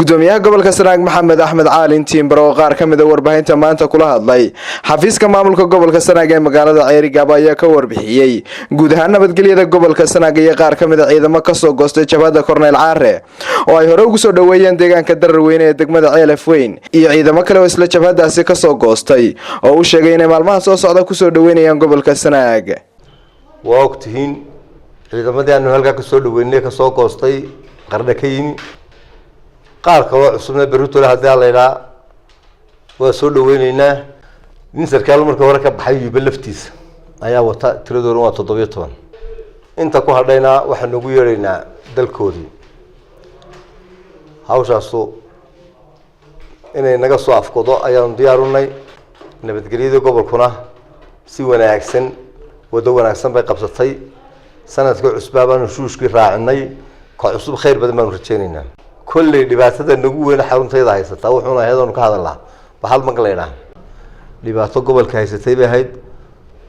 gudoomiyaha gobolka Sanaag Maxamed Axmed Caalin Tiimbaro oo qaar kamid ah warbaahinta maanta kula hadlay xafiiska maamulka gobolka Sanaag ee magaalada Ceerigaabo ayaa ka warbixiyay guud ahaan nabadgelyada gobolka Sanaag iyo qaar kamid ah ciidamo ka soo goostay jabhada Korneyl Caare oo ay hore ugu soo dhaweeyeen deegaanka Dararweyne ee degmada Ceelaf Weyn iyo ciidamo kale oo isla jabhadaasi ka soo goostay oo uu sheegay inay maalmaha soo socda ku soo dhaweynayaan gobolka Sanaag. waqtigiin ciidamadii aanu halka ka soo dhaweynay ka soo goostay qarna ka yimi qaar kale oo cusubna berito hadii la ilaa waa soo dhaweynaynaa nin sarkaal markii hore ka baxay yuuba laftiisa ayaa wata tiradoodu waa 17 inta ku hadhayna waxaan ugu yeeraynaa dalkoodii hawshaasu inay naga soo afkodo ayaan diyaarunay nabadgelyada gobolkuna si wanaagsan wada wanaagsan bay qabsatay sanadka cusbaaban shuushkii raacinay ka cusub khayr badan baan rajaynaynaa kulli dhibaatada nagu weyn xaruntayda haysata wuxuuna heedoon ka hadalnaa bahal maqleena dhibaato gobolka haysatay bay ahayd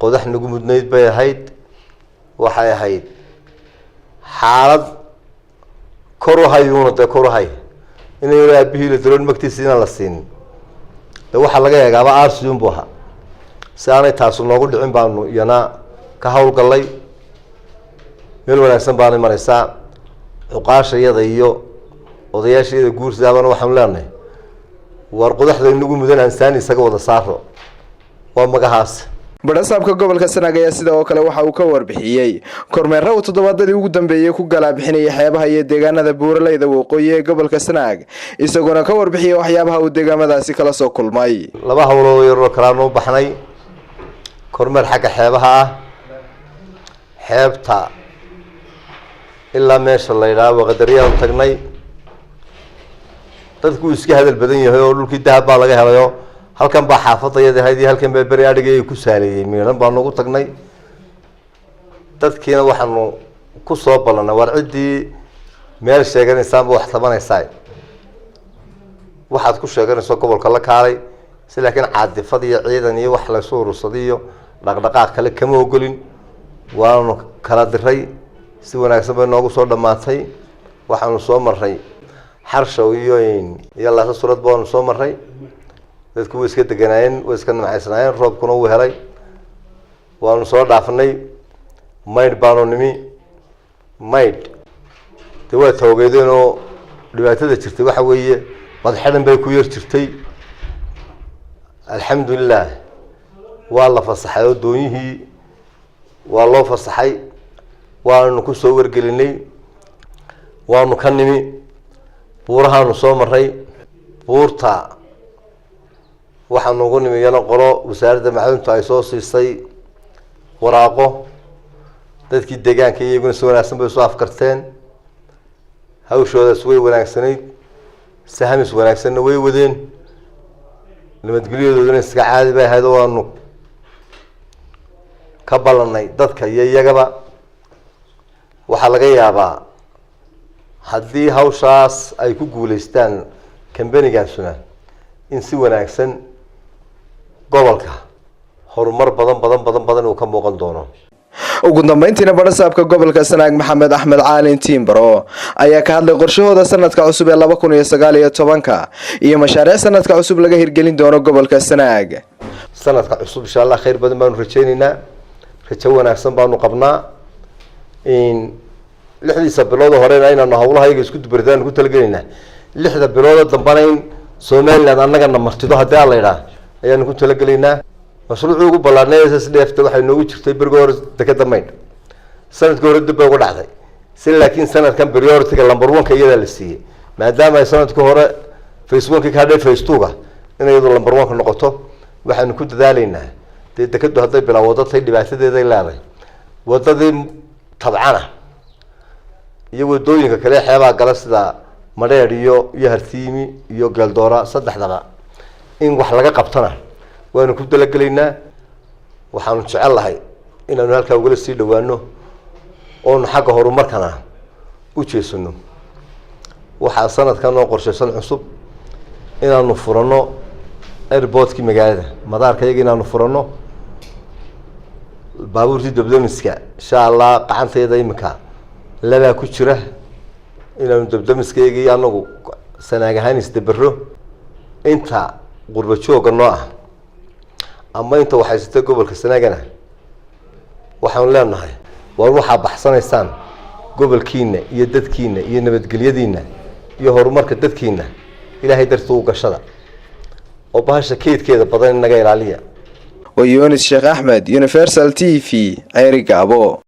qodax nagu mudnayd bay ahayd waxay ahayd xaalad koruhay inay raabihii la daroon magtiisina la siin waxa laga yaagaaba arsiyun booha saanay taas noogu dhicin baanu yana ka hawlgalay meel wanaagsan baan maraysaa xuqaashayada iyo odayaashayada guursaabana waxaan leenahay war qodaxda inagu mudan aan isaga wada saaro waa magacaas barasaabka gobolka Sanaag ayaa sidoo kale waxa uu ka warbixiyay kormeer raw toddobaadadii ugu dambeeyay ku galabixinay xeebaha iyo deegaanada buuraleyda waqooyi ee gobolka Sanaag isagoo ka warbixiyay waxyaabaha uu deegaamadaasi kala soo kulmay laba hawlood yar oo kala noo baxnay kormeer xagga xeebaha ah xeebta ilaa meesha la yiraahdo qadariyaha tagnay dadku iska hadal badan yahay oo dhulkii dahab baa laga helayo halkan baa xaafadayada haydii halkan baa bari adhigay ku saaleeyay miiran baan ugu tagnay dadkiina waxaanu ku soo balanay war cidii meel sheeganaysan wax tabanaysaa waxaad ku sheeganayso gobolka la kaalay si laakiin caadifad iyo ciidan iyo wax la soo urusadiyo dhaqdhaqaaq kale kama ogolin waanu kala diray si wanaagsan bay noogu soo dhamaatay waxaanu soo maray xarshaw iyo la suurad baan soo maray dadku way iska deganayeen way iska naxaysanayeen roobkuna uu helay waanu soo dhaafnay mayd baanu nimi mayd waa tawgeedeen oo dhibaatada jirtay waxa weeye wad xadan bay ku yar jirtay alxamdulillah waa la fasaxay oo doonihii waa loo fasaxay waanu ku soo wargelinay waanu ka nimi buurahaanu soo maray buurta waxaan ugu nimiyana qolo wasaaradda macdanta ay soo siisay waraaqo dadkii deegaanka iyaguna si wanaagsan bay soo afkarteen hawshoodaas way wanaagsanayd sahamis wanaagsanna way wadeen nabadgelyadooduna iska caadi bay ahayd waanu ka balanay dadka iyo iyagaba waxaa laga yaabaa haddii hawshaas ay ku guuleystaan kambanigaasuna in si wanaagsan gobolka horumar badan uu ka muuqan doono. ugu dambeyntiina barasaabka gobolka Sanaag Maxamed Axmed Caalin Tiimbaro ayaa ka hadlay qorshahooda sanadka cusub ee 2019 iyo mashaariic sanadka cusub laga hirgelin doono gobolka Sanaag. sanadka cusub insha Allah khayr badan baan rajaynaynaa rajo wanaagsan baanu qabnaa in 6 bilood hore ayna hawlahayaga isku dubardaan ku talagaleynaa 6 bilood dambayn Soomaaliland annaga martido hadii la yiraahdo ayaan ku talagaleynaa mashruucu ugu balaarnay SSDF waxay noogu jirtay bergoor dekada mayd sanadka hore dib ugu dhacday si laakiin sanadkan priority-ga number 1 ka iyada la siiyay maadaama ay sanadka hore Facebook ka hadhay Facebook inay iyadu number 1 ka noqoto waxaan ku dadaalaynaa dekadu haday bilowdo tay dhibaatadeeda ay leedahay wadadii tabcana iyo wadooyinka kale xeebaha gala sida Mareer iyo Hartiimi iyo Galdoora saddexdaba in wax laga qabtana waanu ku dalagaleynaa waxaanu jecelahay inaanu halka uga sii dhawaano oo xagga horumarkana u jeesano waxa sanadkan oo qorshaysan cusub inaanu furano airportkii magaalada madaarka iyaga inaanu furano baabuurtii dabdamiska insha Allah qacanteeda imika laba ku jira inaanu dabdamiska iyaga anagu sanaag ahaan isdabaro inta qurba jooga noo ah ama inta waxaysata gobolka Sanaagana waxaan leenahay war waxa baxsanaysaan gobolkiina iyo dadkiina iyo nabadgelyadiina iyo horumarka dadkiina ilaahay dartuu gashada oo bahasha keedkeeda badan naga ilaaliya. ويونس شيخ أحمد Universal TV عيري قابو.